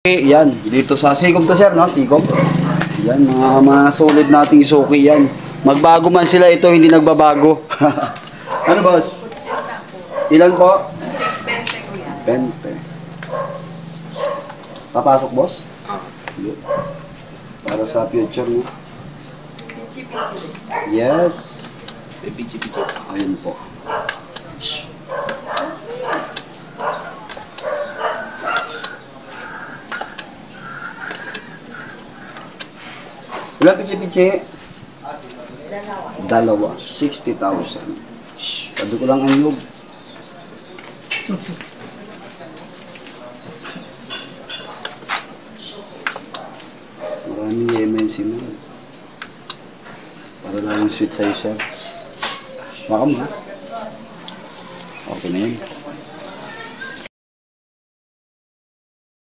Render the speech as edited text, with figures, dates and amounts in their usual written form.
Yan, dito sa Sikom to sir, no? Sikom. Yan, mga solid nating suki yan. Magbago man sila ito, hindi nagbabago. Ano boss? Ilan po? 20. Papasok boss? Para sa future mo. Yes. Ayun po. Ilan pichi-pichi? Dalawa. 60,000. Sabi ko lang ang yug. Maraming MNC mo. Para lang yung sweet size siya. Baka mo ha? Okay na yun.